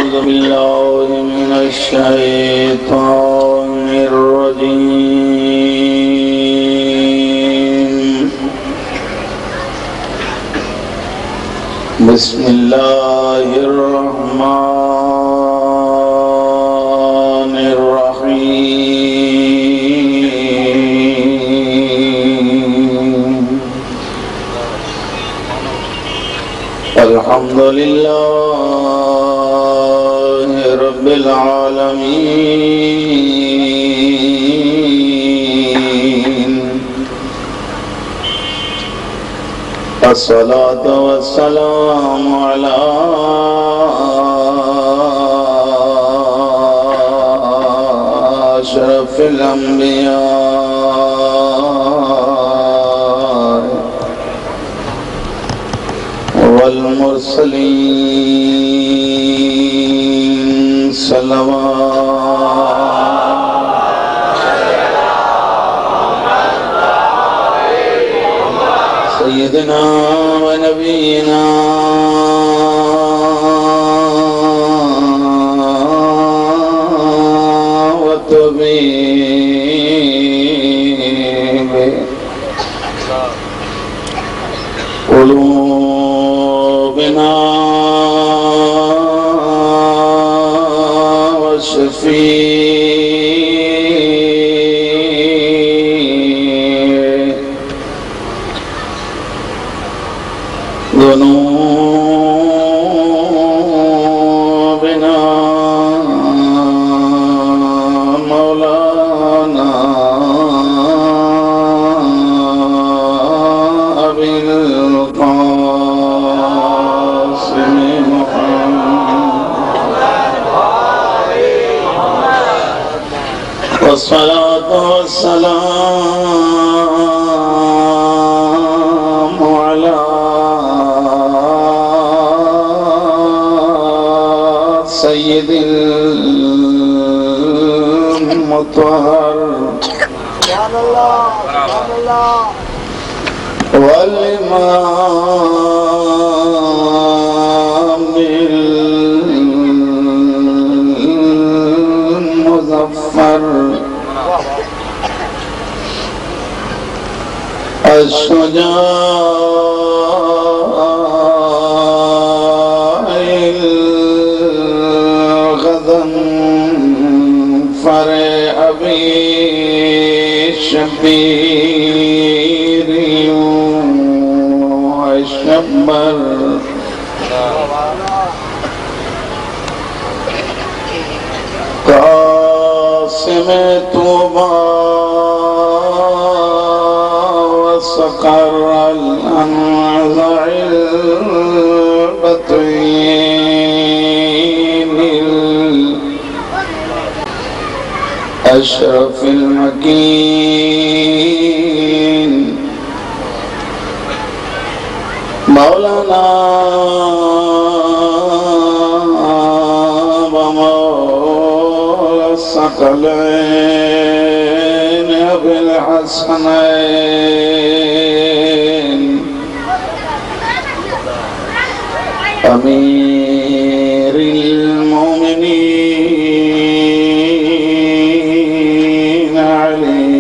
أعوذ بالله من الشيطان الرجيم بسم الله الرحمن الرحيم الحمد لله رب العالمين الصلاة والسلام على أشرف الأنبياء والمرسلين سيدنا ونبينا وطبيب قلوبنا وشفيع ذنوبنا مولانا أبي القاسم محمد والصلاة والسلام على سيد المطهر والإمام المظفر الشجاع الغضنفر أبي الشبير والشبر قاسم طوبى وسقر الأنزع البطين أشرف المكين مولانا ومولى الثقلين أبي الحسنين أمير المؤمنين علي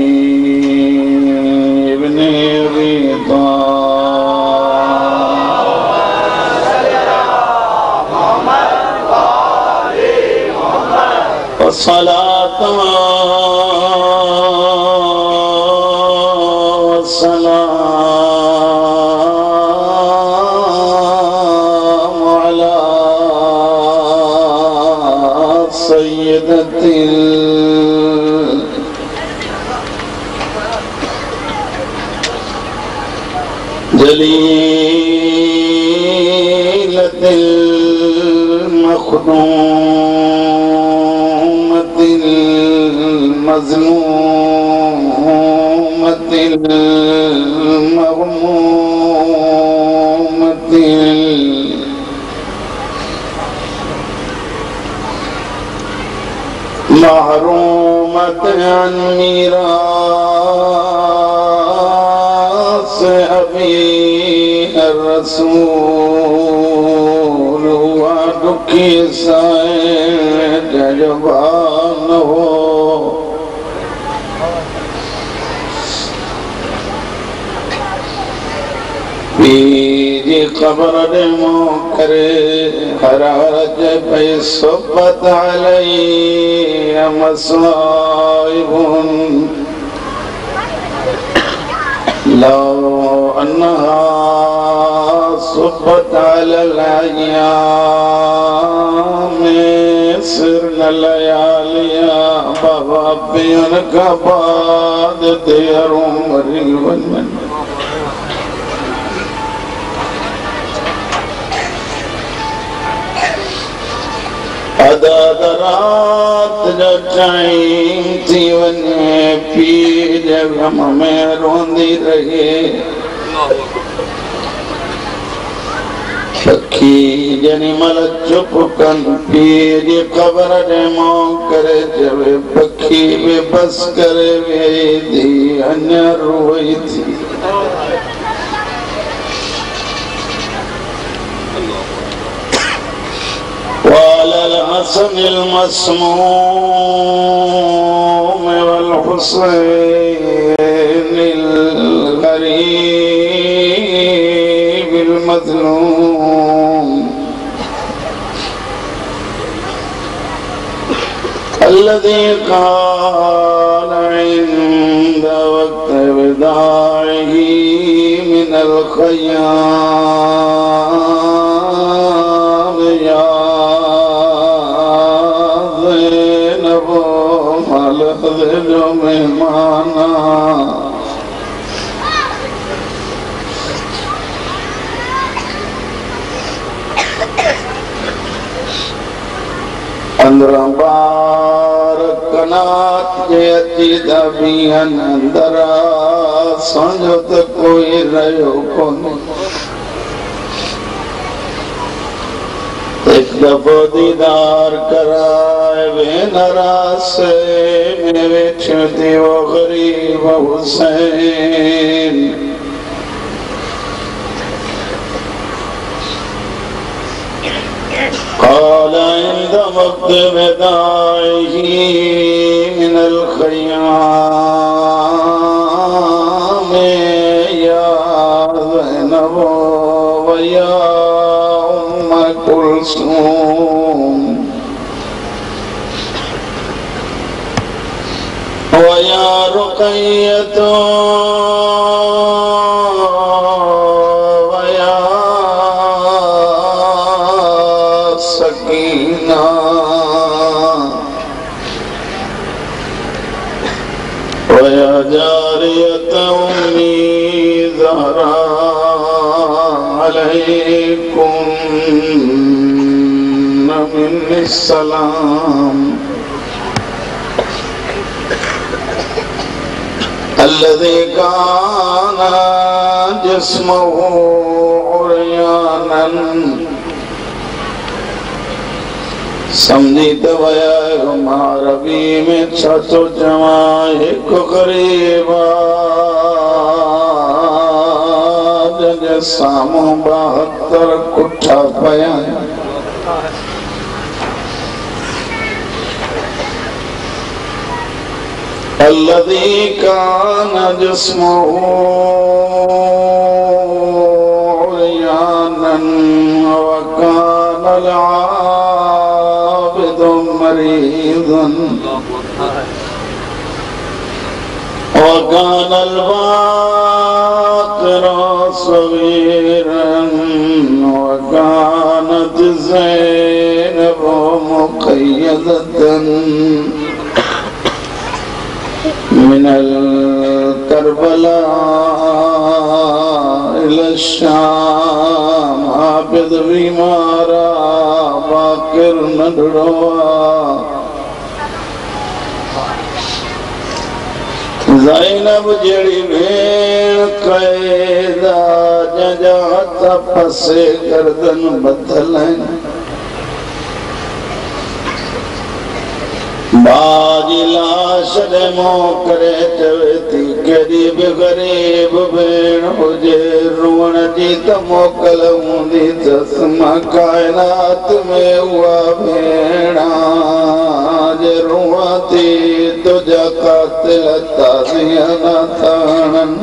بن أبي طالب والصلاة والسلام على سيدة جليلة المخدومة المظلومة المغمومة محرومة عن ميراث أبيها الرسول وعدك की साए जजबान हो पीजी खबर दे करे हरारत पे सोबत अलई मसाइबुन लो अन्हा सोबत अलैया में सिर न लयालिया बाबा पियन का बाद तेरों मरिल वन अदादरात जो टाइम थी वने पी जब हम में रोंदी रहे पखी जनी मल चुप कन पी जी खबर दे मो करे जब पखी वे बस करे वे दी अन्य रोई थी हसन मस्मूम वल हुसैन गरीब मज़लूम الذي قال عند وقت وداعه من الخيام يا जो मेहमाना अंदर बार कनात के अची दबियन अंदर समझो तो कोई रहो कोने एक दफो दीदार कराए वे नरासे में वेठती वो गरीब हुसैन قال عند وقت وداعه من الخيام يا زينب ويا كلثوم ويا رقية ويا سكينة ويا جارية أمي زهراء عليكم من السلام الذي كان جسمه عريانا समझी तो वया मारवी में छतो जमाए को करीबा जज सामो 72 कुठा पया الذي كان جسمه عريانا وكان العابد مريضا وكان الباقر صغيرا وكانت زينب مقيدة من الكربلاء إلى الشام عابد बीमारा बाकिर नडड़वा ज़ैनब जड़ी भेण कैदा जंहिंजा हथ फसे गर्दन बदल बाजी लाश दे मोकरे चवेती केड़ी भी गरीब भेण हुजे रुअण जी त मोकल हूंदी चस्मा कायनात में हुआ भेणा जे रुआ थी तुझा कातिल ताज़िया न थाणन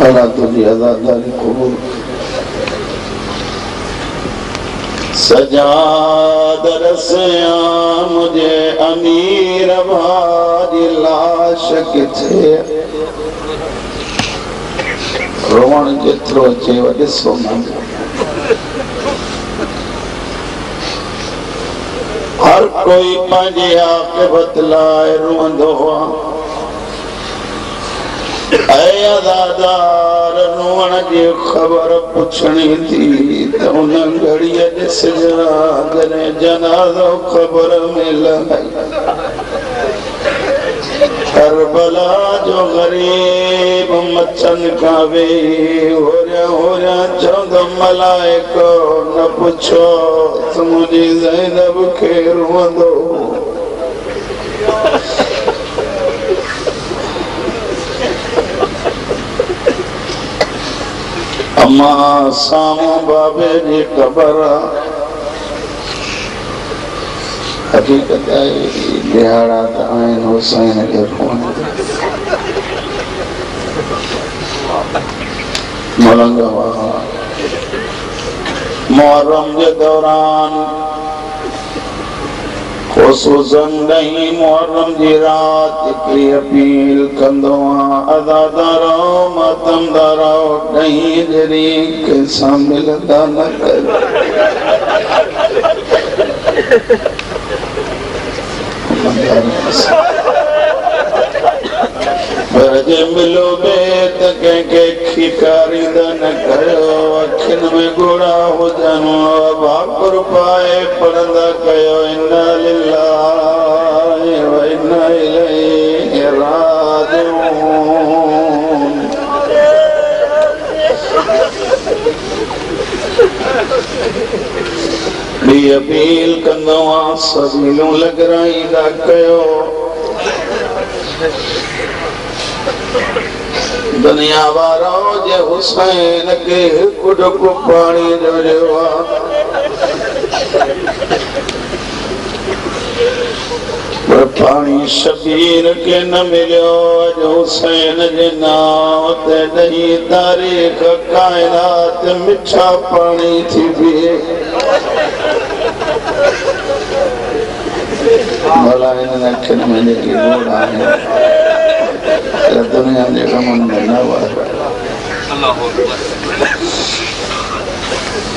अल्लाह तुझी अज़ादारी क़बूल सजाद रसिया मुझे अमीर भाजी लाश किथे रोवण जेतिरो अचे ॾिसो न हर कोई पंहिंजी आक़िबत लाइ रोअंदो आहे ऐ अज़ादार रोअण जी ख़बर पुछणी थी त उन घड़ीअ ॾिसजां जॾहिं जनाज़ो ख़बर में लॻई करबला जो गरीब मच्छन खां वेही होरियां होरियां चवंदो मलाइको न पुछो मुंहिंजी ज़ैनब खे रोअंदो अम्मा साम्हूं बाबे जी क़बर हक़ीक़त आहे दिहाड़ा त आहिनि हुसैन खे रोअण मलंग हुआ मुहर्रम जे दौरान ख़ुसूसन ॾहीं मुहर्रम जी राति हिकिड़ी अपील कंदो आहियां अज़ादारो मातमदारो ॾहीं जहिड़ी कंहिंसां मिलंदा न कयो पर जे मिलो बे त कंहिंखे खिकारींदा न कयो अखियुनि में ॻोड़ा हुजनि भाकुर पाए पढ़ंदा कयो इन्ना लिल्लाहि व इन्ना इलैहि राजिऊन ॿी अपील कंदो आहियां सबीलूं लॻराईंदा कयो दुनिया वारो जे हुसैन के हिकु ढुक पाणी जो ॾियो पर पाणी शबीर के न मिलियो अॼु हुसैन जे नाम ते ॾहीं तारीख़ काइनात मिठा पाणी थी बीहे भला हिननि अखियुनि में जेकी रोड आहे दुनिया जे कमनि में न वञे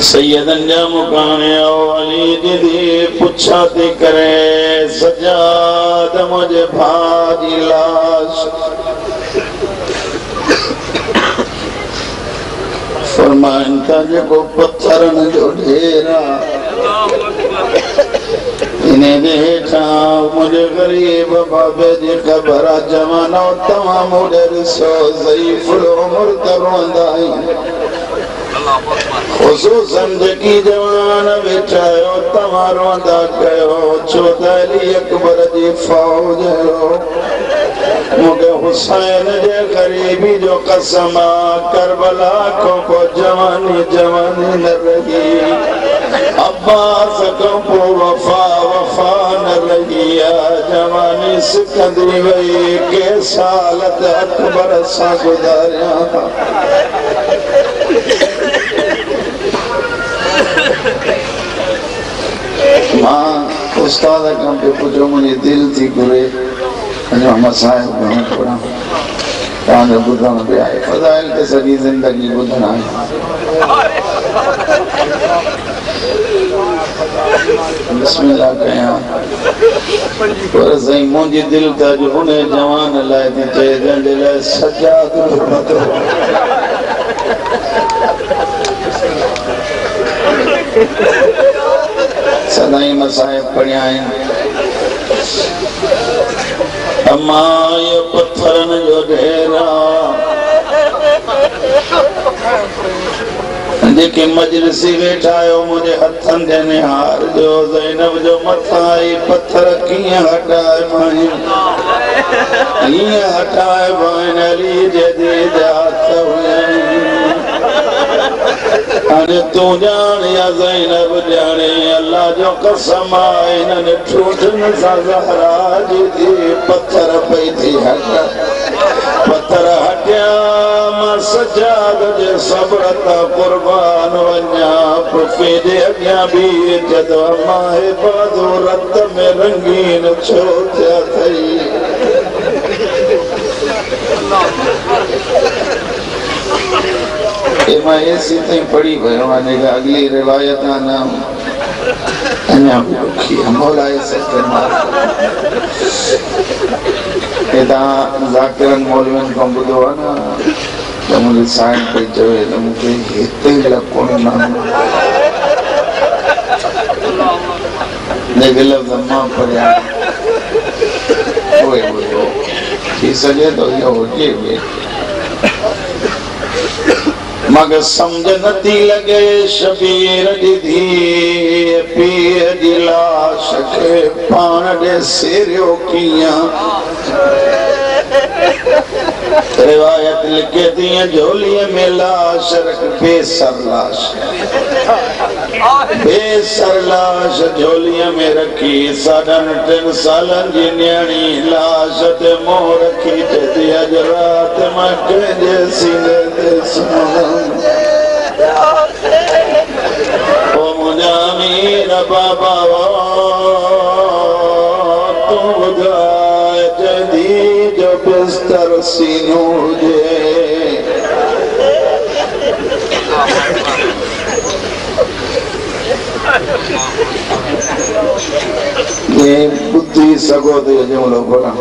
सैयदन जा मुकाने अली दीदी पुछा थी करे सजाद मुझे भाजी लाश फरमाइन था जेको पत्थरन जो ढेर इन्हें दे मुझे गरीब बाबे जी ख़बर जवानो तमाम मुझे सो ज़ईफ़ उम्र तरोंदा ख़ुसूसन जेकी जवान वेचायो तव्हां रोंदा कयो छो त अली अकबर जी फ़ौज हो मूंखे हुसैन जे ग़रीबी जो कसम करबला को जवानी जवानी न रही अब्बास को वफा वफा न रही जवानी सिकंदी वई के साल अकबर सां गुज़ारिया मां उस्ताद खां पे पुछो मुंहिंजी दिलि थी घुरे अञा मसाइब घणो पढ़ां तव्हांजो ॿुधण बि आहे फ़ज़ाइल ते सॼी ज़िंदगी ॿुधण आहे बिस्मिल्लाह कयां पर साईं मुंहिंजी दिलि त अॼु उन जवान लाइ थी चए जंहिंजे लाइ सजाद रुअंदो सदाई मसाइब पढ़िया आहिनि अम्मा ये पत्थरन जो ढेर जेके मजलिसी वेठा आयो मुझे हथन दे निहार जो ज़ैनब जो मथाई पत्थर किए हटाए माई हटाए बाइन अली जे हाथ हुए अरे तू जान या ज़ैनब जाने अल्लाह जो कसम आहे इन्हनि ठूठनि सां ज़हरा जी थी पत्थर पई थी हटा पत्थर हटिया मां सजाद जे सब्र ता कुर्बान वञा पुफी जे अॻियां बि जदो माए बादो रत में रंगीन छो थिया थई मैं ऐसी तई पढ़ी भयो आने का अगली रिवायत ना अन्या की मौलाए सच्चे मार एदा जाकिरन मौलविन को बुधो ना तो मुझे साइन पे चवे तो मुझे हिते लकोण ना नेगल जमा पड़या ओए बुधो थी सके तो ये हो जे मगर समझ नथी लगे शबीर दी धी पीर दी लाश के पान दे सिरियो किया रिवायत लिखे थी झोलिए में लाश रख बेसर लाश झोलिए में रखी 3.5 सालन जी न्याणी लाश ते मोह रखी ते अज रात मैं कंहिंजे सीने ते सुम्हंदमि ओ मुंहिंजा मीर बाबा तू ॿुधाए जदी जो बिस्तर सीनो हुजे ये बुद्धि सगो तो जो लोग पढ़ा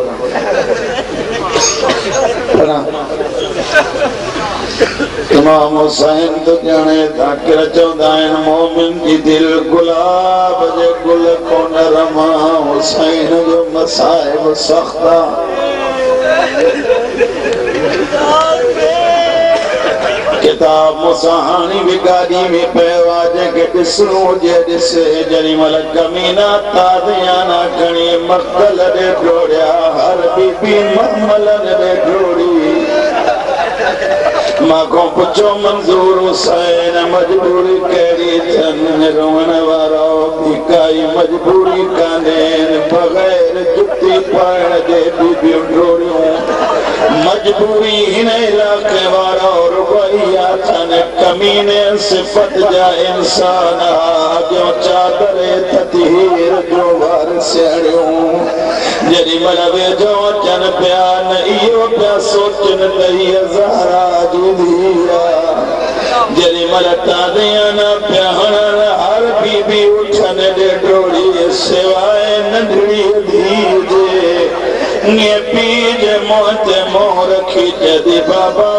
इमाम हुसैन तो जाने ताकिर चौंदा आहिनि मोमिन जी दिल गुलाब जे गुल को नरमा हुसैन जो मसाइब सख्ता किताब मुसाहानी भी गाड़ी में पेवा जेके ॾिसणो हुजे ॾिसे जॾहिं महिल कमीना तादियाना खणी मख्तल ॾे डोड़िया हर बीबी महमलन ॾे डोड़ी मां पुछो मंज़ूर हुसैन मजबूरी कहिड़ी अथनि रोअण वारो बि काई मजबूरी कान्हे बग़ैर जुती पाइण जे बीबियूं डोड़ियूं मजबूरी हिन इलाके वारा रुबैया अथनि कमीने सिफ़त जा इंसान जो चादरे तदहीर जो वार सियाड़ियूं जेॾी महिल वेझो अचनि पिया न इहो पिया सोचनि त हीअ ज़हरा जी धीउ जेॾी महिल तादियाना पिया हणनि हर बीबी उठनि ॾे डोड़ी सिवाए नंढड़ी धीउ जे पी जे मुंह ते मुंह रखी जदी बाबा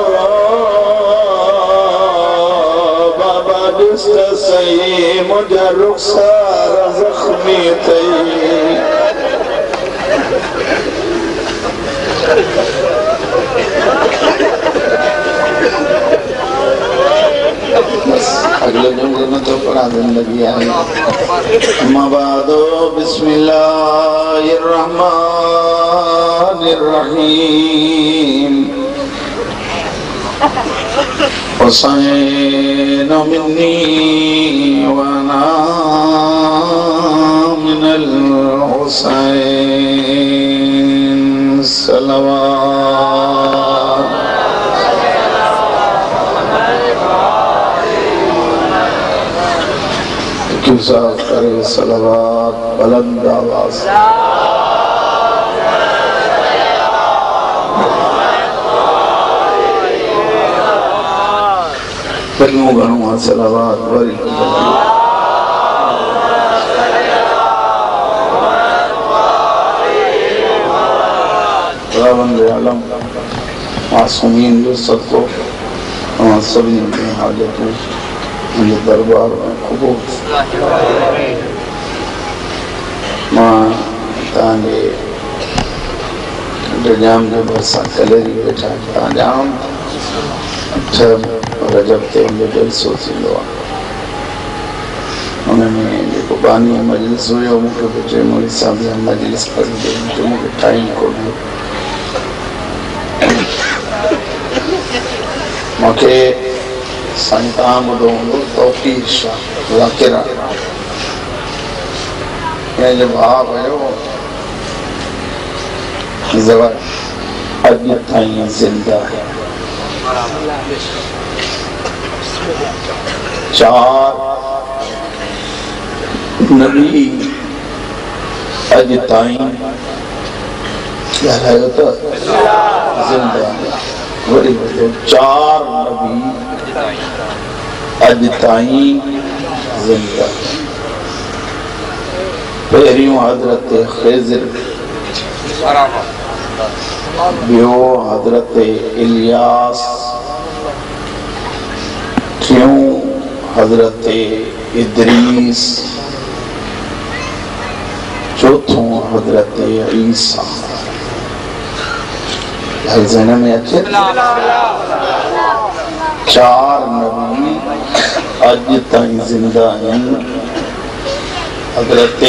बाबा ॾिस त सही मुंहिंजा रुख़सार ज़ख़्मी अथई अगले जुमले में तो पढ़ा जिंदगी है मबादो बिस्मिल्लाहिर्रहमानिर्रहीम हुसैन मिन्नी व अना मिनल हुसैन सलवात करे सलवात बुलंद आवाज कलमो गणो सलवात वरी रवंदे आलम मासूमीन जो सदको सभी हाजतों दरबार में कबूल मां तांजे इंतजाम जे भरसा कलेरी बैठा तां जाम रजब ते जलसो थींदो आहे उनमें जेको बानी मजलिस हुयो मूंखे बि चयो मोदी साहब जा मजलिस पढ़ी ॾे मूंखे टाइम कोन्हे मूंखे साईं तव्हां ॿुधो हूंदो तौक़ीर शाह ज़ाकिरा कंहिंजो भाउ हुयो अॼु ताईं ज़िंदा है 4 नबी अॼु ताईं ॻाल्हायो त ज़िंदा वरी 4 नबी अॼु ताईं ज़िंदा पहिरियों हज़रत ख़िज़र ॿियो हज़रत इलियास टियों हज़रत इदरीस चौथों हज़रत ईसा ज़हन में अचे 4 नबी अॼु ताईं ज़िंदा आहिनि हज़रत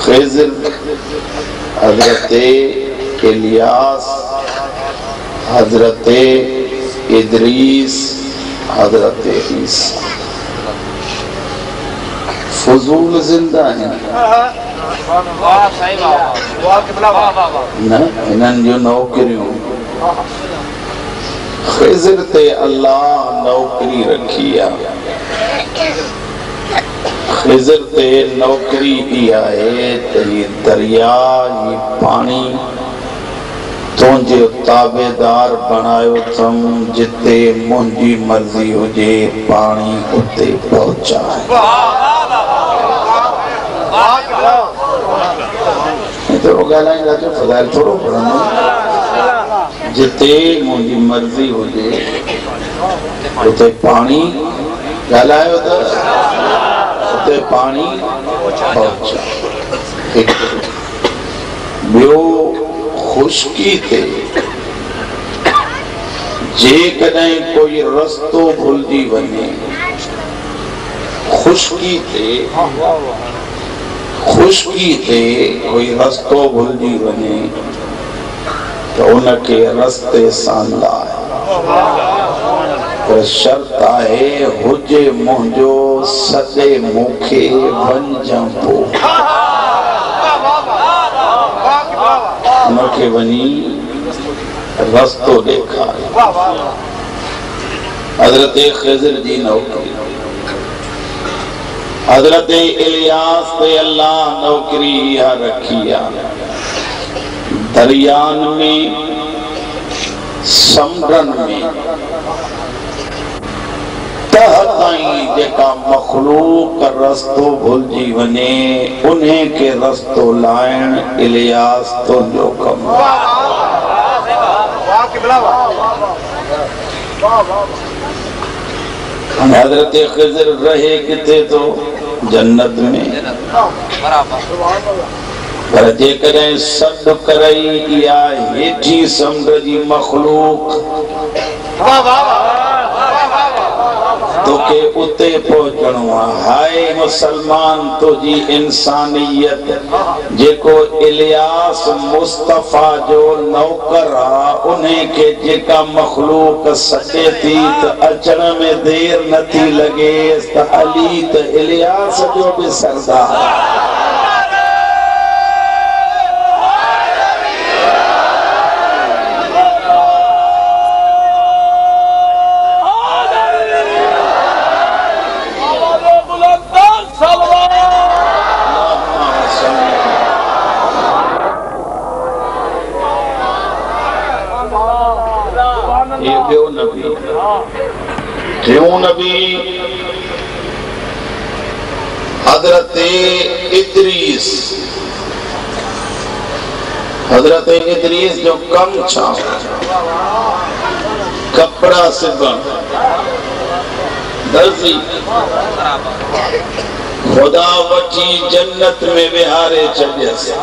ख़िज़र हज़रत इलियास हज़रत इदरीस हज़रत ईसा फजूल ज़िंदा आहिनि न इन्हनि जूं नौकरियूं ख़िज़र ते अल्लाह नौकरी रखी आहे ख़िज़र ते नौकरी इहा आहे त ही दरिया ही पाणी तुंहिंजे ताबेदार बणायो अथमि जिते मुंहिंजी मर्ज़ी हुजे पाणी उते पहुचाए थोरो ॻाल्हाईंदा जो फ़ज़ाइल थोरो पढ़ंदो जिते मुंहिंजी मर्ज़ी हुजे उते पाणी ॻाल्हायो त उते पाणी पहुचाए ॿियो खुशकी ते जेकॾहिं कोई रस्तो भुलिजी वञे खुशकी ते कोई रस्तो भुलिजी वञे तो उनके रस्ते सां लाए पर शर्त आहे हुजे मुंहिंजो सॾे मूंखे वञजां पोइ उनखे वञी रस्तो ॾेखारे हज़रत ख़िज़र जी नौकरी हज़रत इलियास ते अल्लाह नौकरी इहा रखी आहे दरियान में समुंडन में तह ताईं जेका मखलूक रस्तो भुलिजी वञे उन्हें के रस्तो लाइण इलियास तुंहिंजो कमु हज़रत ख़िज़र रहे किथे तो जन्नत में पर जेकॾहिं सॾु करई इहा हेठी समुंड जी मखलूक तोखे उते पहुचणो आहे हाय मुसलमान तुंहिंजी इंसानियत जेको इलियास मुस्तफ़ा जो नौकर आहे उन्हें खे जेका मखलूक सॾे थी त अचण में देर नथी लॻेसि त अली त इलियास जो बि सरदार नबी हज़रत इदरीस जो कम छा कपड़ा सिबण दर्जी खुदा वठी जन्नत में विहारे छॾियसि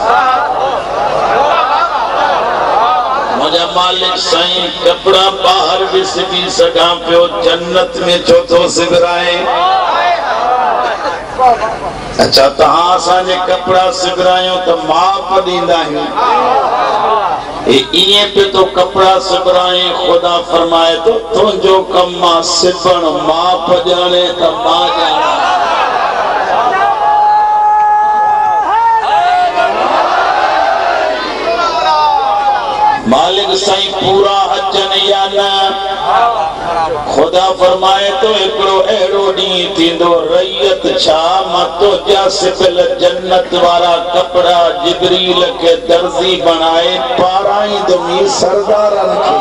मुझा मालिक साईं कपड़ा बाहर भी सिबी सघां पियो, जन्नत में छो थो सिबराए? अच्छा तहां असांजे कपड़ा सिबरायूं त माप ॾींदा आहियूं, इएं पे तो कपड़ा सिबराए। खुदा फरमाए तो तुंहिंजो कम मां सिबण, माप ॼाणे त मां ॼाणा। मालिक साईं पूरा अचन या न? खुदा फरमाए तो हिकिड़ो अहिड़ो ॾींहुं थींदो, रैयत छा मां तुंहिंजा सिबियल जन्नत वारा कपड़ा जिब्रील खे दर्जी बणाए पाराईंदुमि सरदारनि खे।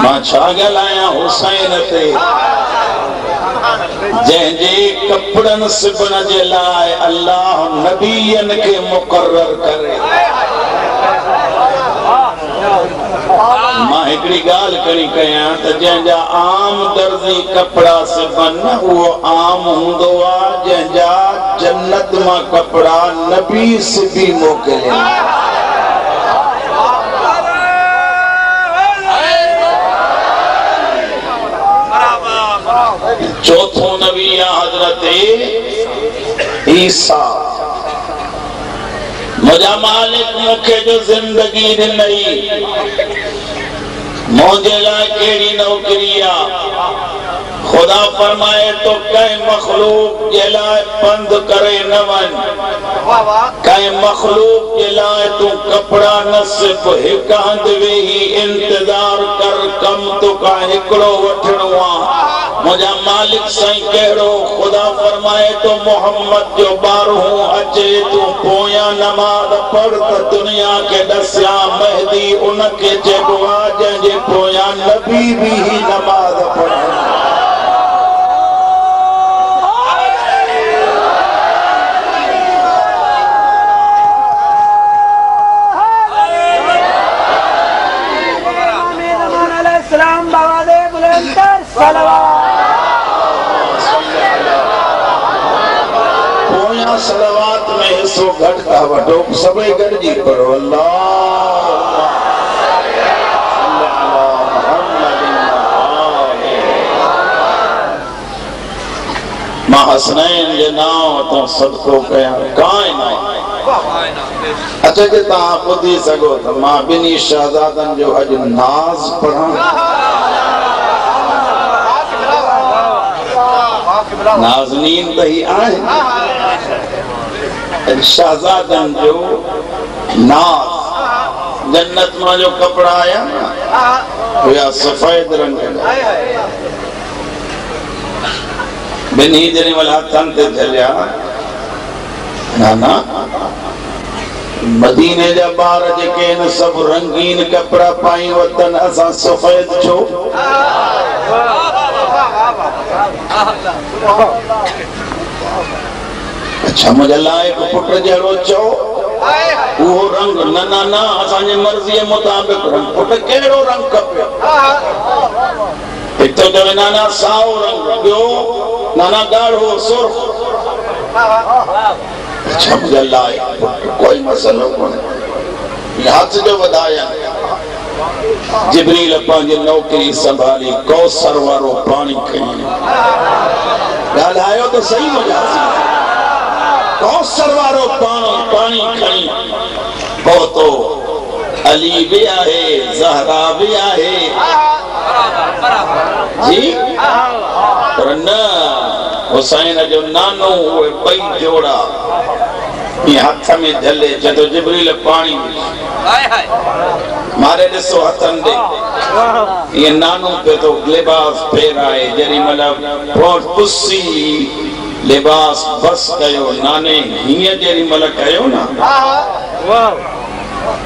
मां छा ॻाल्हायां हुसैन ते, जंहिंजे कपड़नि सिबण जे लाइ अल्लाह नबीयनि खे मुक़र्रर करे। मां हिकिड़ी ॻाल्हि खणी कयां त जंहिंजा आम दर्जी कपड़ा सिबनि उहो आम हूंदो आहे, जंहिंजा जन्नत मां कपड़ा नबी सिबी मोकिलिया। चौथो नबी हजरत ईसा। मुझा मालिक मुखे जो जिंदगी ॾिनई, मुझे लाइ कहिड़ी नौकरी आहे? खुदा फरमाए तो कंहिं मखलूक जे लाइ बंद करे न वञ, कंहिं मखलूक जे लाइ तूं कपड़ा न सिब, हिक हंध वेही इंतजार कर, कम तोखां हिकिड़ो वठणो आहे। मुझा मालिक साईं कहिड़ो? खुदा फरमाए तो मोहम्मद जो 12हों अचे, तूं पोयां नमाज़ पढ़ त दुनिया खे ॾसिया मेहदी उनखे चइबो आहे जंहिंजे पोयां नबी बि नमाज़ पढ़नि। सलवात में हिस्सो घट था वठो, सभई गॾिजी पढ़ो मां हसनैन जे नाम तो सदको कयां काई न। अच्छा जे तव्हां ॿुधी सघो त मां ॿिन्ही शहज़ादनि जो अॼु नाज़ पढ़ां। नाज़नीन त ही आहे, शहज़ादन जो नाज़। जन्नत मां जो कपड़ा आया हुया सफेद रंग जा, ॿिन्ही जॾहिं महिल हथनि ते झलिया, नाना मदीने जा ॿार जेके आहिनि सभु रंगीन कपड़ा पाई वतन, असां सफेद छो? अच्छा मुझे लाइक पुट जहिड़ो चओ उहो रंग न न न असांजे मर्ज़ीअ मुताबिक रंग। पुट कहिड़ो रंग खपे? हिक तो चवे नाना साओ रंग, ॿियो नाना ॻाढ़ो सुर्ख। अच्छा मुझे लाइक कोई मसलो कोन्हे, हथ जो वधाया। जिब्रील पंहिंजी नौकरी संभाली, कौसर वारो पाणी खई। ॻाल्हायो त सही मज़ा, कौसर वारो पाणी खणी पहुतो। अली भी आहे, ज़हरा भी आहे जी, पर न हुसैन जो नानो उहे ॿई जोड़ा हथ में झले। चए जिब्रील पाणी मारे ॾिसो हथनि ॾे, ये नानो पे तो लिबास फेराए। जेॾी महिल पुसी लिबास बस कयो, नाने हीअं जेॾी महिल कयो न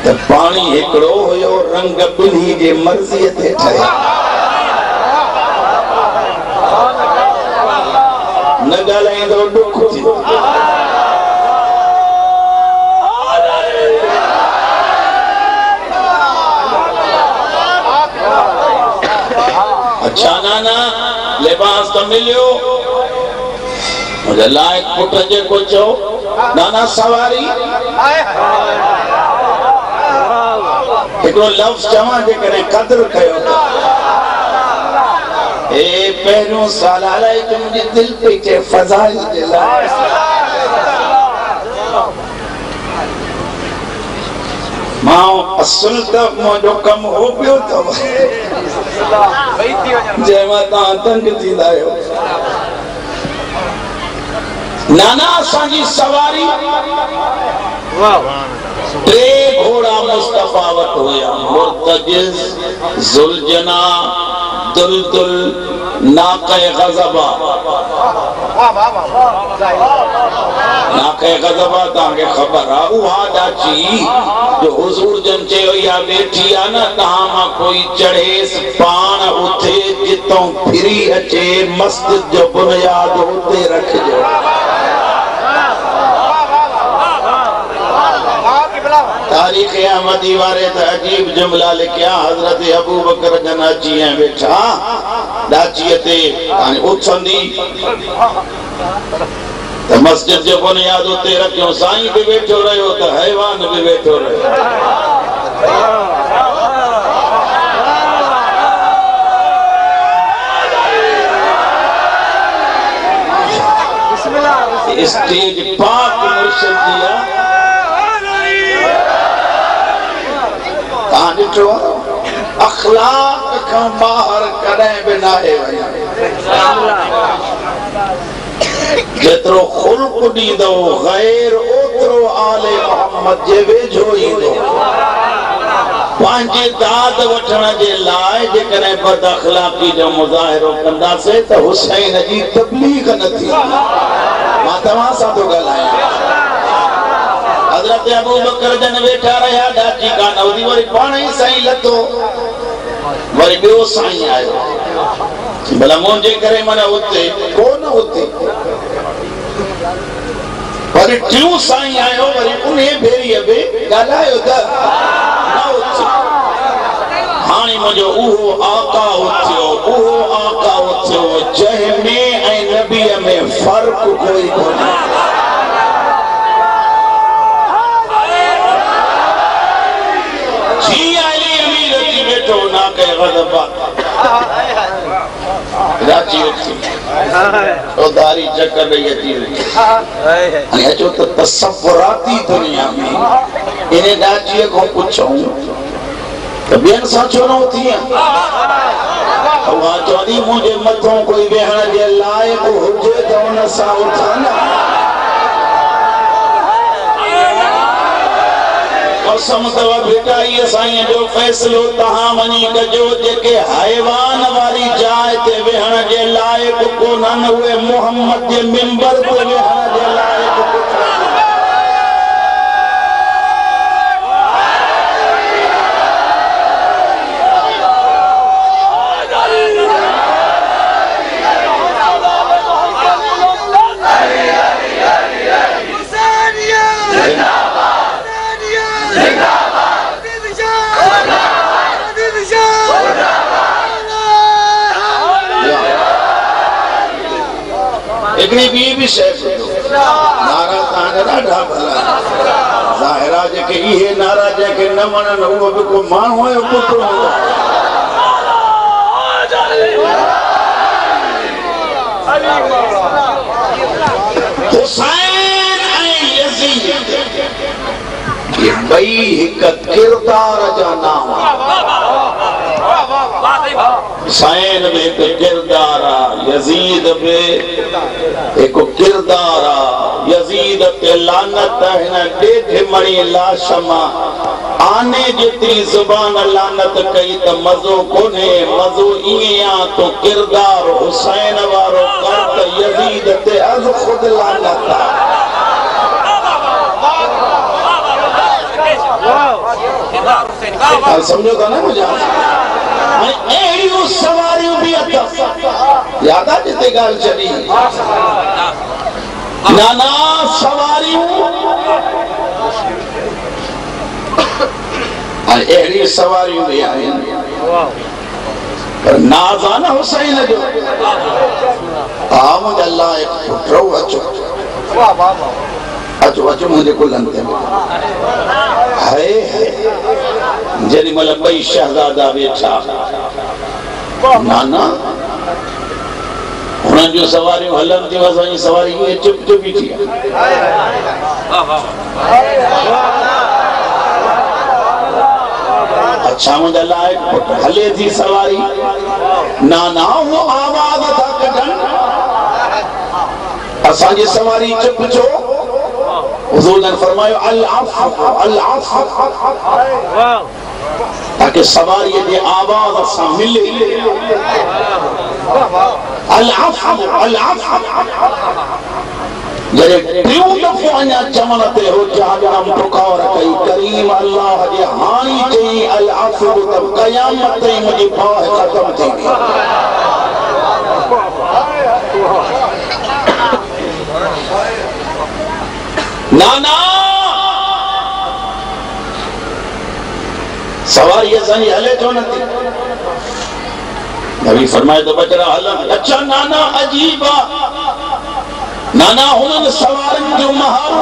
त पाणी हिकिड़ो हुयो, रंग ॿिन्ही जे मर्ज़ीअ ते ठहिया। न ॻाल्हाईंदो ॾुख थींदो। अच्छा नाना लिबास त त मिलियो मुझे लायक पुट जेको चो नाना सवारी हिकिड़ो लफ़्ज़ चवां जेकॾहिं क़दुरु कयो ए पहिरियों साल हलाए जो मुंहिंजी दिलि पई चए फ़ज़ाइल जे लाइ मां असुल त मुंहिंजो कमु हो पियो अथव जंहिंमां तव्हां तंग थींदा आहियो नाना असांजी सवारी टे घोड़ा मुस्तफा वटि हुया मुर्तजिज़ ज़ुलजना दुलदुल नाक़े ग़ज़बा नाक़े ग़ज़बा तव्हांखे ख़बर आहे उहा ॾाची जो हुज़ूर जन चयो इहा वेठी आहे न तव्हां मां कोई चढ़ेसि पाण उथे जितां फिरी अचे मस्जिद जो बुनियाद उते रखिजो तारीख़ अहमदी वारे त अजीब जुमला लिखिया हज़रत अबू बकर जन अची ऐं वेठा ॾाचीअ ते हाणे उथंदी त मस्जिद जो बुनियाद उते रखियो साईं बि वेठो रहियो त हैवान बि वेठो रहियो स्टेज पाक मुर्शिद जी आहे तव्हां ॾिठो अखलाक खां ॿाहिरि कॾहिं बि नाहे वञा जेतिरो ख़ुल्क़ ॾींदो ग़ैर ओतिरो आले मोहम्मद जे वेझो ईंदो पंहिंजे दाद वठण जे लाइ जेकॾहिं बद अखलाक़ी जो मुज़ाहिरो कंदासीं त हुसैन जी तबलीग न थींदी मां तव्हां सां थो ॻाल्हायां हज़रत अबू बकर जन वेठा रहिया ॾाची कान उदी वरी पाण ई साईं लथो वरी ॿियो साईं आयो भला मुंहिंजे करे माना उते कोन उते वरी टियों साईं आयो वरी उन भेरीअ बि ॻाल्हायो त न उथी हाणे मुंहिंजो उहो आका उथियो जंहिंमें ऐं नबीअ में फ़र्क़ कोई कोन्हे तसव्वुराती दुनिया में इन ॾाचीअ खां पुछूं त ॿियनि सां छो न उथी उहा चवंदी मुंहिंजे मथां कोई वेहण जे लाइक़ हुजे त उन सां उथां न कसम अथव बेटा इहे साईं जो फ़ैसिलो तव्हां वञी कजो जेके हैवान वारी जाइ ते वेहण जे लाइक़ कोन्हनि उहे मुहम्मद जे मिंबर ते वेहण जे लाइक़ हिकिड़ी ॿी बि शइ नारा तव्हांजा ॾाढा भला ज़ाहिरा जेके इहे नारा जंहिंखे न वणनि उहो बि को माण्हू जो पुटु हूंदो हुसैन ऐं यज़ीद ये ॿई हिकु किरदार जा नाम हुसैन में हिकु किरदार आहे यज़ीद में हिकु किरदार आहे यज़ीद ते लानत हिन ॾेढ मणी लाश मां आने जेतिरी ज़ुबान लानत कई त मज़ो कोन्हे मज़ो ईअं आहे तो किरदार हुसैन वारो कर त यज़ीद ते अज़ ख़ुद लानत आहे समझो था ना मुझे अहिड़ियूं सवारियूं बि अथव याद आहे जिते ॻाल्हि चली नाना सवारियूं अहिड़ी सवारियूं बि आहिनि पर नाज़ आहे न हुसैन जो हाँ मुझे अल्लाह एक पुट्रो अचो अचो अचो मुझे कुलन ते है जरी मल बई शहजादा वेठा नाना उन जो सवारी हलन थी असांजी सवारी ये चुप चुप ही थी अच्छा मुझे अल्लाह एक हले थी सवारी नाना वो आवाज था कढन असांजी सवारी चुप छो हुजूर ने फरमायो अल अफ़ ताकि सवारी जी आवाज असां मिले अल अफ़ जरे टियों दफ़ो अञा चवण ते हो जागम पुकार कई करीम अल्लाह जे हाणी चई अल अफ़ त क़यामत ताईं मुंहिंजी बाह ख़त्म थी वई नाना सवारी असांजी हले छो नथी नबी फरमाए तो बचड़ा हलन अच्छा नाना अजीब नाना हुननि सवारनि जो महारो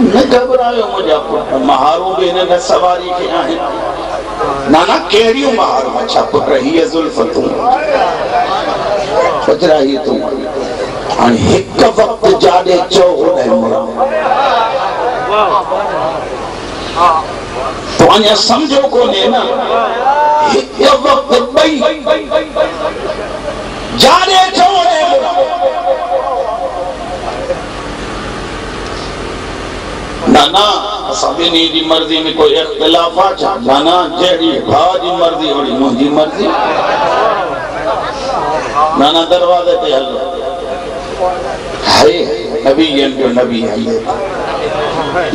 न घबरायो मुंहिंजा पुट महारो बि हिन सवारी खे आहिनि नाना कहिड़ियूं महारो अच्छा पुट हीअ ज़ुल्फ़ तूं बचड़ा ही तूं हाणे हिकु वक़्तु जाॾे चओ होॾे मुड़ा तो अञा सम्झो कोन्हे न हिकु वक़्तु ॿई जाॾे चओ होॾे मुड़ा नाना असां ॿिन्ही जी मर्ज़ी में कोई इख़्तिलाफ़ आहे छा नाना जहिड़ी भाउ जी मर्ज़ी ओड़ी मुंहिंजी मर्ज़ी नाना दरवाज़े ते हलो है नबी जो नबी हले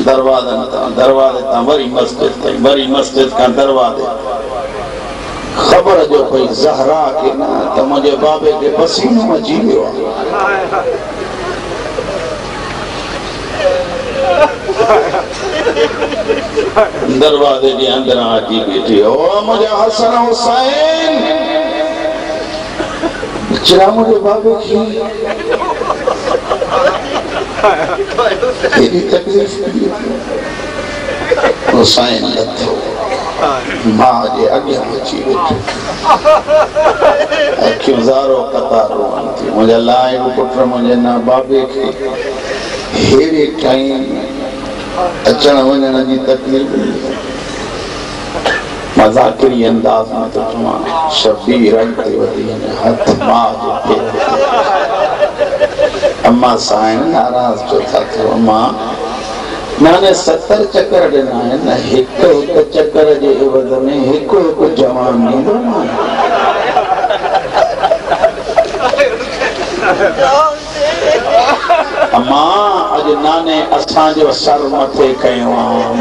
दरवाज़े तां वरी मस्जिद का दरवाज़े ख़बर जो कोई ज़हरा के ना त मुंहिंजे बाबे खे पसीनो अची वियो आहे दरवाजे के अंदर आजी बैठी ओ मुझे हसन हुसैन चला मुझे बाबे की तेरी तकलीफ हुसैन लथो मां जे अगे अची बैठो अखियूं ज़ारो कतारो थी मुझे लाए पुट मुझे ना बाबे की हेरे टाइम अचण वञण जी तकलीफ़ मज़ाकिरी अंदाज़ में तो चवां शबीर ते वधी हथ मां जे अम्मा साईं नाराज़ छो था थियो अम्मा नाने 70 चक्कर ॾिना आहिनि हिकु हिकु चक्कर जे इवज़ में हिकु हिकु जवान ॾींदो न अम्मा अज नाने असांजो सर मथे कयो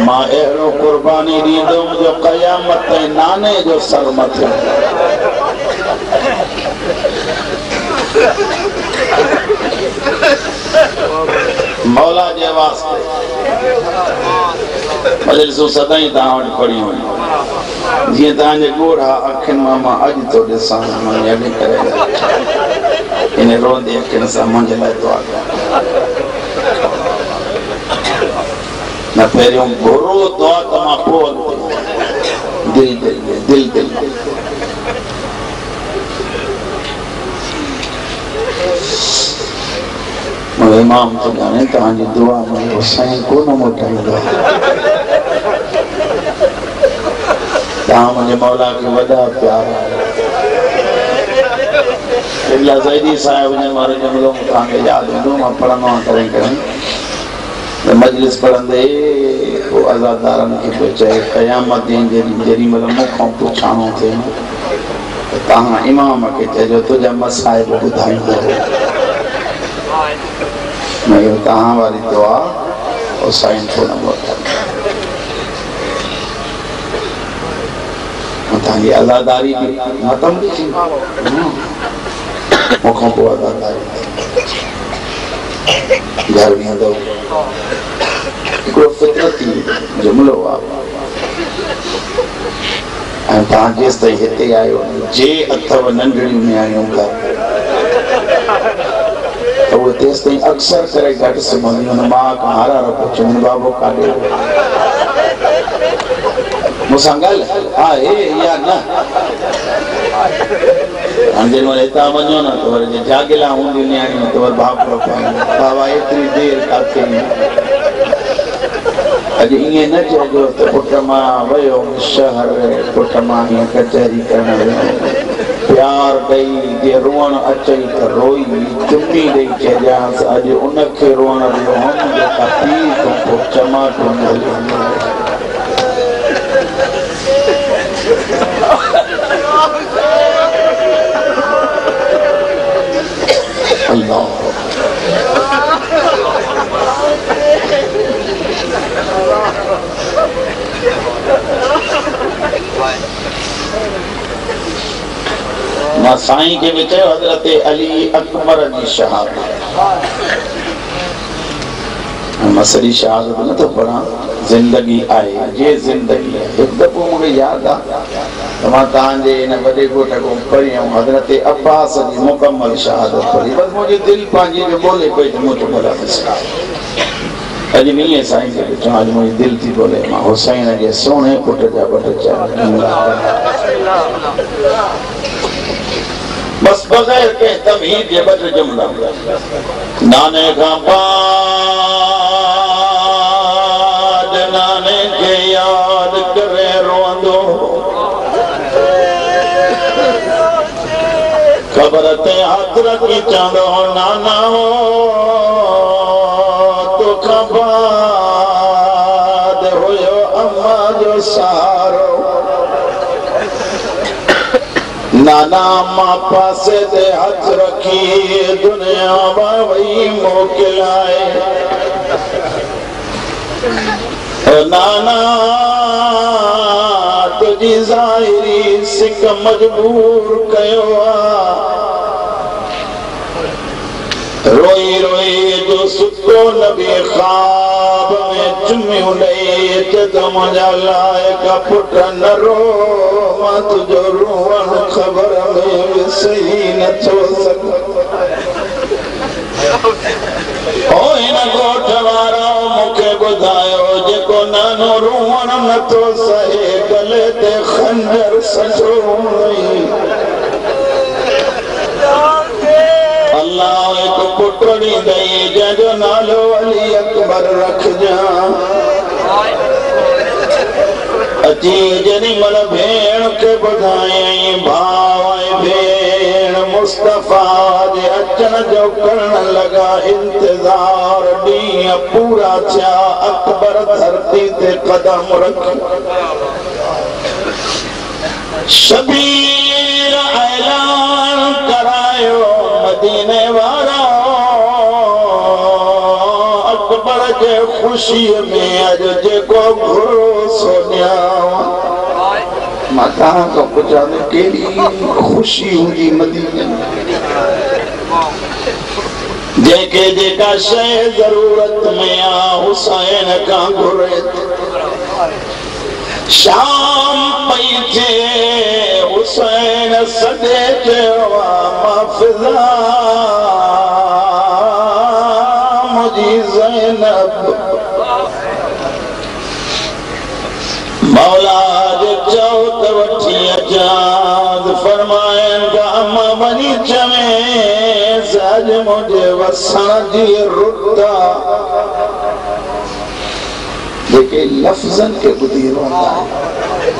मां अहिड़ो कुर्बानी ॾींदुमि जो क़यामत ताईं नाने जो सर मथे मौला जे वास्ते मजलिसूं सदाईं तव्हां वटि पढ़ियूं आहिनि जीअं तव्हांजे ॻोढ़ा अखियुनि मां अॼु थो ॾिसां अॼु करे इन रोंदे अखियुनि सां मुंहिंजे लाइ दुआ कयो न पहिरियों घोरो दुआ त मां पोइ दिल इमाम तो जाने तव्हांजी दुआ में हुसैन कोन मोटाईंदो तव्हां मुंहिंजे मौला खे वॾा प्यार इल्ला ज़ैदी साहिब ने मारे जुमिलो तव्हांखे यादि हूंदो मां पढ़ंदो आहियां करे मजलिस पढ़ंदे वो आज़ादारनि खे पियो चए क़यामत ॾींहुं जेॾी महिल मूंखां पुछाणो थिए तव्हां इमाम खे चइजो तुंहिंजा मसाइब ॿुधाईंदो मगर तहां वाली दुआ हुसैन को न मोटाईंदो तव्हांजी आज़ादारी बि ख़तम थी थी मूंखां पोइ आज़ादारी घर वेंदो हिकिड़ो फितरती जुमिलो आहे जेस ताईं हिते आयो जे अथव नंढड़ियूं नियाणियूं घर तो वो तेस ताईं अक्सर करे घटि सुम्हंदियूं आहिनि। मां खां हारा पुछूं बाबो काॾे मूंसां ॻाल्हि आहे या न। हाणे जेमहिल हितां वञो न त वरी जागिला हूंदियूं नियाणियूं त वरी भाकुर पायूं बाबा एतिरी देरि काथे अॼु ईअं न चइजो त पुट मां वियो शहर पुट मां हीअं कचहरी करण वियो प्यार ॾेई जे रोअण अचई त रोई चुमी ॾेई चइजांसि अॼु उनखे रोअण वियो हुअमि जेका पीउ खां पोइ चमा अल्लाह मां साईं खे बि चयो हज़रत अली अकबर जी शहादत मां सॼी शहादत नथो पढ़ां ज़िंदगी आहे जे ज़िंदगी आहे हिकु दफ़ो मूंखे यादि आहे त मां तव्हांजे हिन वॾे घोट खां पढ़ी ऐं हज़रत अब्बास जी मुकमल शहादत पढ़ी बसि मुंहिंजी दिलि पंहिंजी जो बोले पई त मूं चयो अॼु मीअं साईं खे ॾिठो अॼु मुंहिंजी दिलि थी बोले मां हुसैन जे सुहिणे पुट जा ॿ बस बग़ैर के तमहीद जे ॿ जुमला नाने खां बाद नाने खे यादि करे रोअंदो ख़बर ते हथ रखी चवंदो नाना तोखां बाद हुयो अम्मा जो सहारो नाना मां पासे ते हथ रखी दुनिया मां वई मोकिलाए नाना तुझी ज़ाहिरी सिक मजबूर कयो रोई रोई जो सुतो नबी ख्वाब में चुमियूं ॾेई चत मुंहिंजा लाइक़ पुट न रो मां तुंहिंजो रोअण ख़बर में बि सही नथो सघां ओ हिन ॻोठ वारा मूंखे ॿुधायो जेको नानो रोअण नथो सहे गले ते खंजर सॼो अल्लाह हिकु पुट ॾींदई जंहिंजो नालो अली अकबर रखजां अची जेॾी महिल भेण खे ॿुधायई भाउ ऐं भेण मुस्तफ़ा जे अचण जो करण लॻा इंतज़ार ॾींहं पूरा थिया अकबर धरती ते क़दम रखी शबीर ऐलान करायो मदीने वारा अकबर जे ख़ुशीअ में अॼु जेको भरोसो ॾियां मां तव्हां खां पुछां थो कहिड़ी ख़ुशी हूंदी मदीने में जंहिंखे जेका शइ ज़रूरत में आहे हुसैन खां घुरे शाम पई थिए हुसैन सॾे चयो मां फिज़ा मुंहिंजी ज़ैनब मौला जो चओ त वठी अचां फरमाइनि त अम्मा वञी चवें अॼु मुंहिंजे वसण जी रुत जेके लफ़्ज़नि खे ॿुधी रहंदा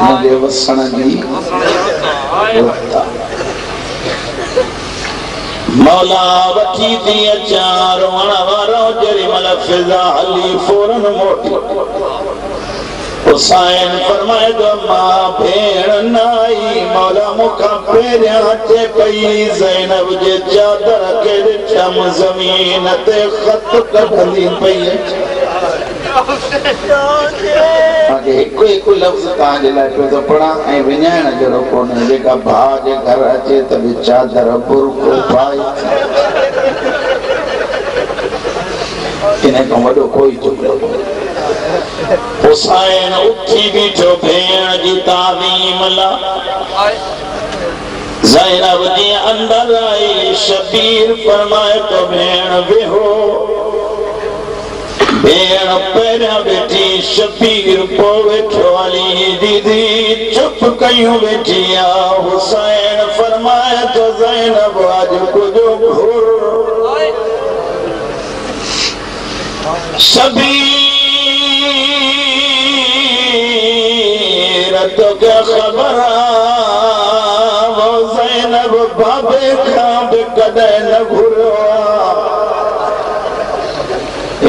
मुंहिंजे वसण जी रुत मौला वठी थी अचां रोअण वारो जेॾी महिल फिज़ा हली फौरन मोटी हुसैन फरमाए थो मां भेण न आई मौला मूंखां पहिरियां अचे पई ज़ैनब जे चादर खे ॾिठमि ज़मीन ते ख़त कढंदी पई अचे हिकु हिकु लफ़्ज़ तव्हांजे लाइ पियो थो पढ़ां ऐं विञाइण जहिड़ो कोन्हे जेका भाउ जे घर अचे त बि चादर बुरको पाए इन खां वॾो कोई जुमिलो कोन्हे हुसैन उठी बीठो भेण जी ताज़ीम ला ज़ैनब जी अंदर आई शबीर फरमाए तो भेण वेहो भेण पहिरियां वेठी शबीर पो वेठो अली दीदी चुप कयूं वेठी आ हुसैन फरमाए तो ज़ैनब अज कुझु घुर शबीर तो क्या खबर वो ज़ैनब बाबे खां बि कॾहिं न घुरियो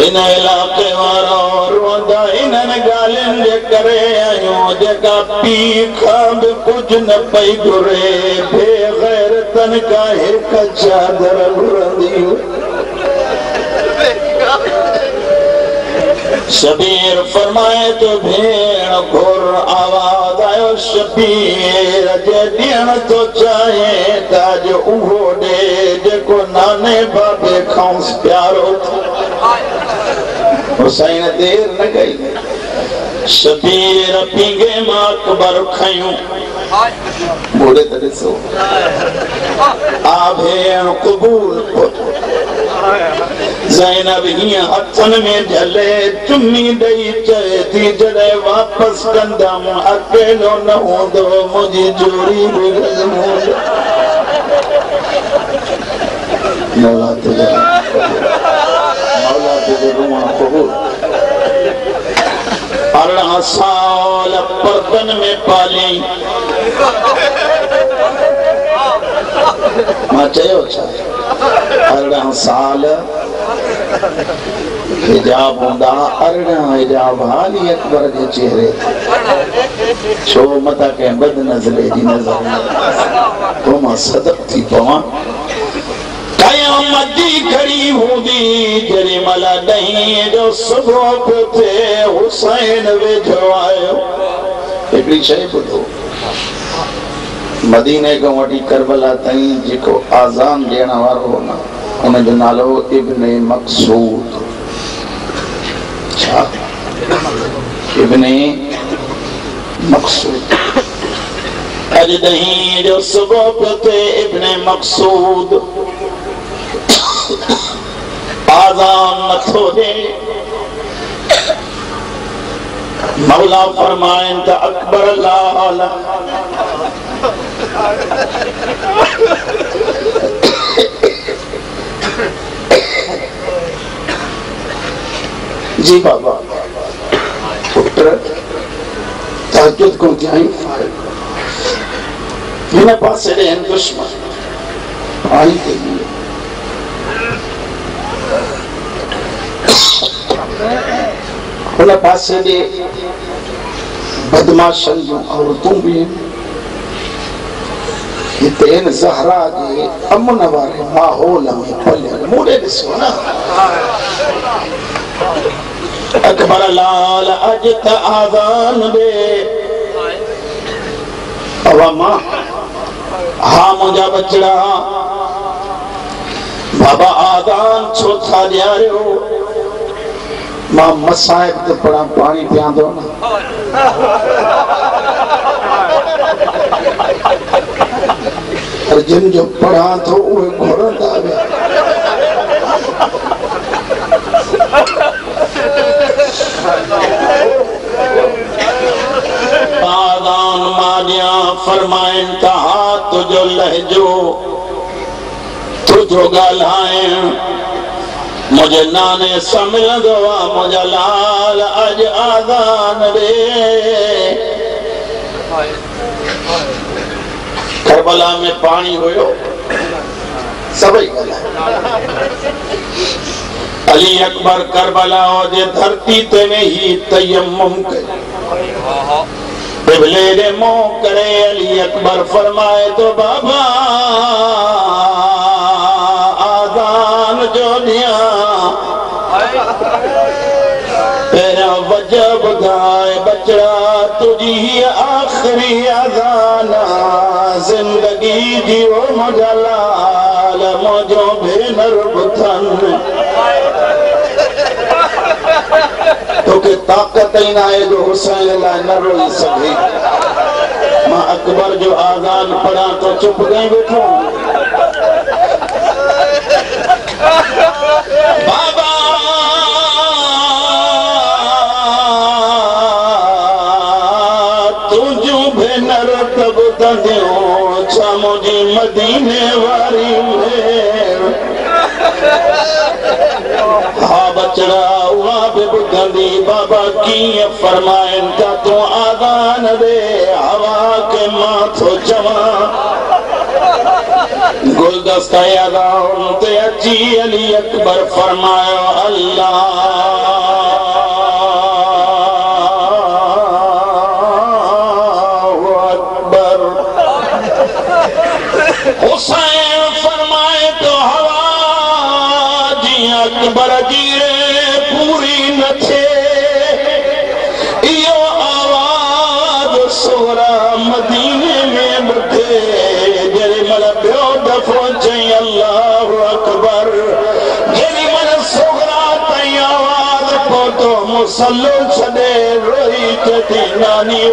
इन इलाके वारा रोंदा इन्हनि ॻाल्हियुनि जे करे आहियूं जेका पीउ खां बि कुझु न पई घुरे बेग़ैरतनि खां हिकु चादर घुरंदी शबीर फरमाए तो भेण घुर आवाज़ आयो शबीर जे ॾियण तो चाहे त अॼु उहो ॾे जेको नाने बाबे खां प्यारो हुसैन देर न कई शबीर पींगे मां अकबर खयूं बूढ़े त ॾिसो आ भेण क़बूल ज़ैनब हीअं हथनि में झले चुम्मी ॾेई चए थी जॾहिं वापसि कंदमि अकेलो न हूंदो मुंहिंजी जोड़ी बि मौला तुंहिंजो रूह क़बूल 18 साल पर्दनि में पाली मां चयो छा 18 साल हिजाब हूंदा 18 हिजाब हाली अकबर जे चेहरे छो मता कंहिं बद नज़रे जी नज़र तो मां सदक थी पवां क़यामत जी घड़ी हूंदी जॾहिं महिल ॾहीं जो सुबुह पियो थिए हुसैन वेझो आयो हिकिड़ी शइ ॿुधो मदीने खां वठी करबला ताईं जेको आज़ान ॾियण वारो हो न उनजो नालो इब्ने मक़सूद छा इब्ने मक़सूद अॼु ॾहीं जो सुबुह पियो थिए इब्ने मक़सूद आज़ान नथो ॾे मौला फरमाइनि त अकबर लाल जी बाबा पुत्र तहज्जुद को ध्यान हिन पासे ॾे दुश्मन आई के लिए हुन पासे ॾे बदमाशन जूं औरतूं बि हिते इन ज़हरा जे अमन वारे माहौल में पलियल मूड़े ॾिसो न अकबर लाल अज त आज़ान ॾे अवामा हा मुंहिंजा बचड़ा बाबा आज़ान छो था ॾियारियो मां मसाइब ते पढ़ा पानी पियांदो न पर जिन जो पढ़ा थो उहे घुरंदा विया आज़ान माॾिया फरमाइनि था तुंहिंजो लहजो तुंहिंजो ॻाल्हाइण मुझे नाने समझंदो आहे मुंहिंजा लाल अॼु आज़ान ॾे करबला में पानी हुयो सभई अली अकबर करबला जे धरती ते वेही तयम्मुम कयो बिबले रे मोह करे अली अकबर फरमाए तो बाबा आज़ान जो ॾियां पहिरियां वजह ॿुधाए बचड़ा तुंहिंजी आख़िरी आज़ान ज़िंदगी जी ओ मुंहिंजा लाल मुंहिंजो भेनर ॿुधनि तोखे ताक़त ताकत ही ना है जो हुसैन ला न रोई सके। मां अकबर जो आजान पढ़ा तो चुप गई बैठो। बाबा तुझू भेनर तब तंदियो छा मुझी मदीने वारी हा बचड़ा उहा भी बुधंदी बाबा की फरमाइन का तू आदान दे हवा के माथो जमा गुलदस्ता यादाउन ते अची अली अकबर फरमायो अल्लाह अकबर। हुसैन फरमाए तो हवा अकबर जी पूरी न थे यो आवाज सोरा मदीने में बुधे जेरी मल बियो दफो चई अल्लाह अकबर जेरी मल सोरा तई आवाज पोतो मुसल्लो छदे रोई चती नानी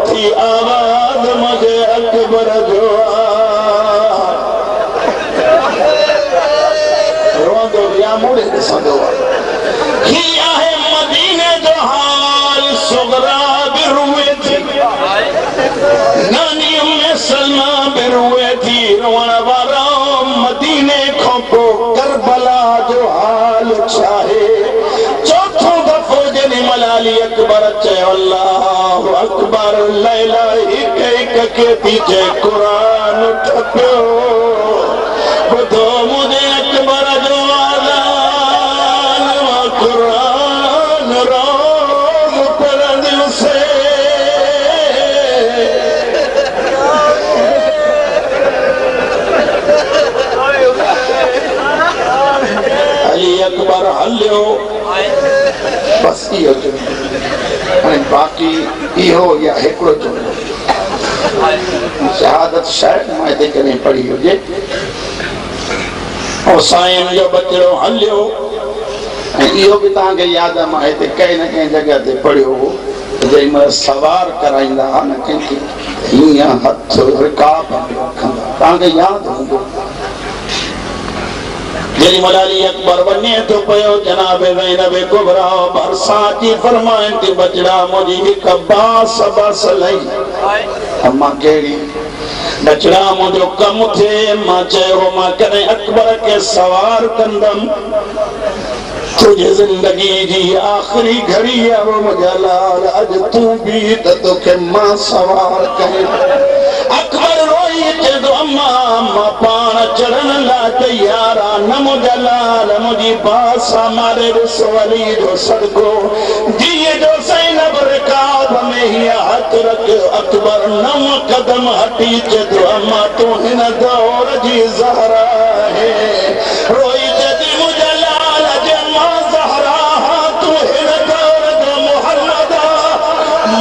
थी आवाज मुझे अकबर जो मदीने जो हाल सुगरा भी रुए थी नानी में सलमा भी रुए थी रोण वारा मदीने खोपो करबला जो हाल चाहे चौथों दफो जनी मलाली अकबर चे अल्लाह अकबर लैला एक एक के पीछे कुरान ठपियो बुधो मुझे अकबर जो कुरान रोज पढ़ने से अली अकबर हल्यो बस इहो बाकी इहो या हिकिड़ो शहादत शायद मां हिते कॾहिं पढ़ी हुजे। हुसैन जो बचड़ो हल्यो इहो भी तव्हांखे यादि आहे मां हिते कंहिं न कंहिं जॻह ते पढ़ियो हो जेॾी महिल सवार कराईंदा हुआ न कंहिंखे हीअं हथ रिकाब रखंदा तव्हांखे यादि हूंदो। जेॾी महिल अली अकबर वञे थो पियो जनाब ज़ैनब कुबरा भरिसां अची फरमाइनि थी बचड़ा मुंहिंजी हिकु बास बस लई अम्मा कहिड़ी बचड़ा मुंहिंजो कमु थिए मां चयो मां कॾहिं अकबर खे सवार कंदमि तुझे जिंदगी जी आखिरी घड़ी है वो मुझे लाल अज तू भी तो के मां सवार कहे। अकबर रोई ते दो अम्मा अम्मा पान चढ़न ला तैयार न मुझे लाल मुझी बास हमारे रसवली जो सदको जिए जो ज़ैनब रिकाब में ही हाथ रख अकबर नम कदम हटी ते दो अम्मा तू हिन दौर जी ज़हरा है रोई ते मुझे लाल जे मां ज़हरा तू हिन दौर जो मोहम्मद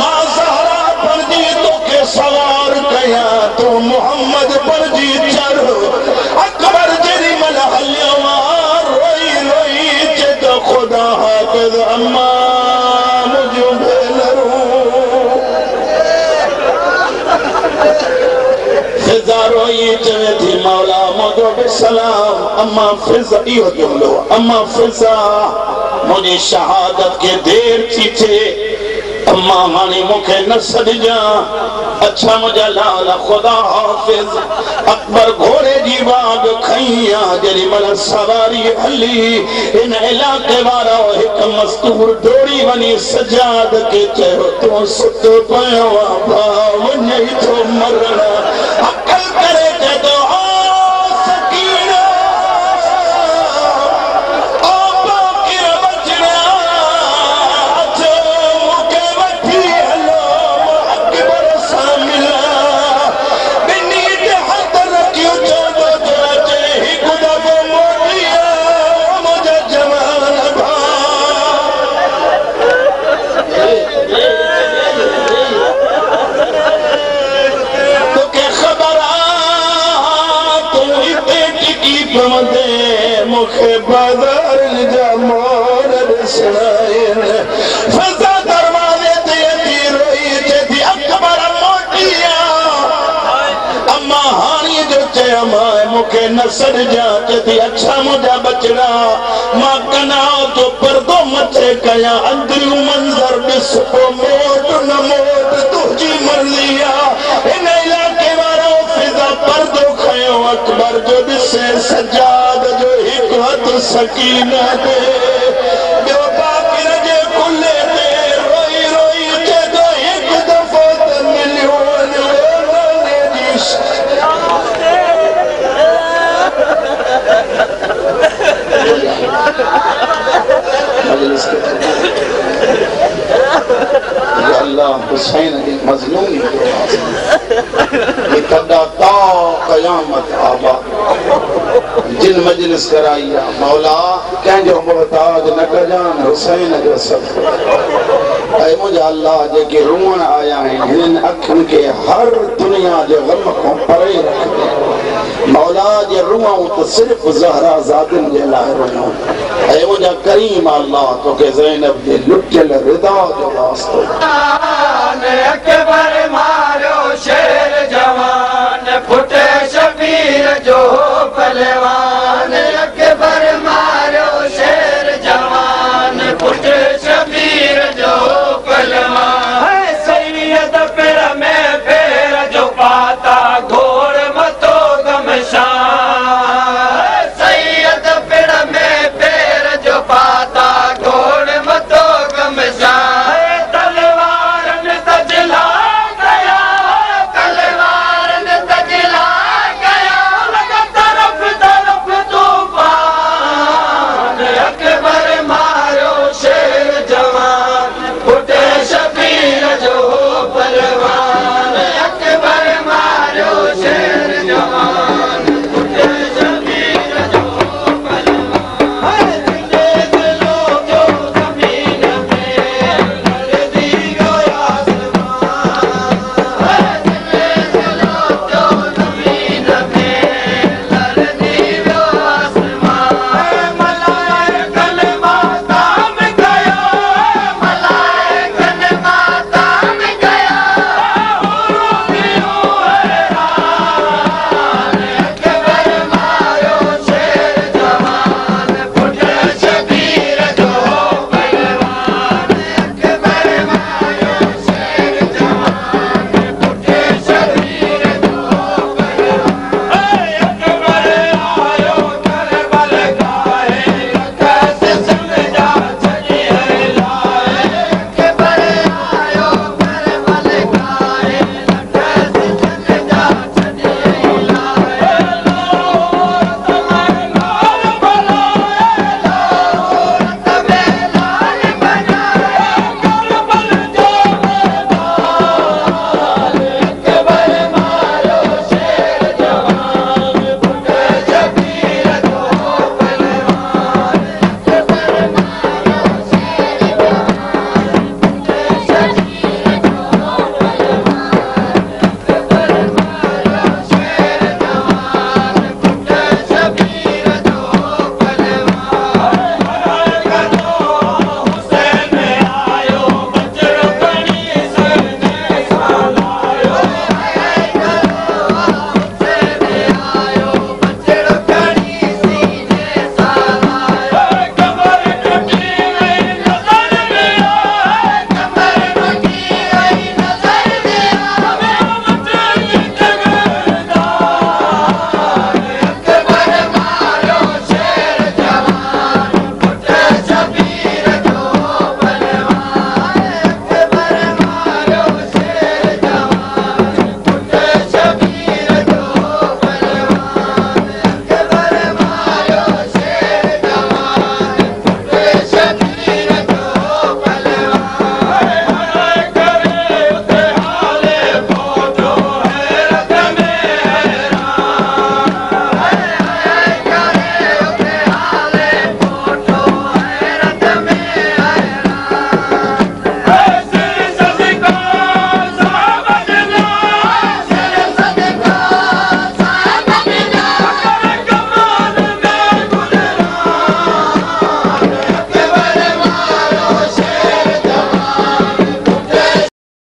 मां ज़हरा पर जी तो के सवार कया तू मोहम्मद पर जी चढ़। अकबर जेरी मल हलियो रोई रोई चे तो खुदा हाफिज अम्मा मुझो भेनरू फिजा रोई चवे थी मौला मुझो बिसलाम अम्मा फिजा इहो जुमलो अम्मा फिजा मुझे शहादत के देर थी थे अम्मा हाने मुखे न सॾजा अच्छा मुझा लाल खुदा हाफिज। अकबर घोड़े जी बाग खैया जेरी मल सवारी हली इन इलाके वारा एक मस्तूर दौड़ी वनी सजाद के चयो तू सुत पयो भाव वञई थो मरण अकल करे के तो मुखे बाजार जा मोर ॾिसण न सड़ जा जदी अच्छा मुझा बचड़ा मां कनाव जो पर्दो मचे कया अंदरियों मंजर ॾिसो मोट न मोट तुझी मर्ज़ी आ इन इलाके वारो फिजा पर्दो खयो अकबर जो ॾिसे सजाद जो हिकु हथ सकीना दे जो बाकिर जे कुल्ले ते रोई रोई चेदो हिकु दफ़ो त मिलियो अल्लाह हुसैन के मजलूम ये कदा ता कयामत आबा जिन मजलिस कराई मौला कंहिंजो मोहताज न कजान हुसैन जो सब ऐ मुझा अल्लाह जेके रोअण आया आहिनि हिननि अखियुनि के हर दुनिया जे गम को परे रख मौला जे रोऊं तो सिर्फ ज़हरा ज़ातिन जे लाइ रोऊं ऐ मुझा करीम अल्लाह तोखे ज़ैनब जे लुटियल रिदा जो वास्तो अकबर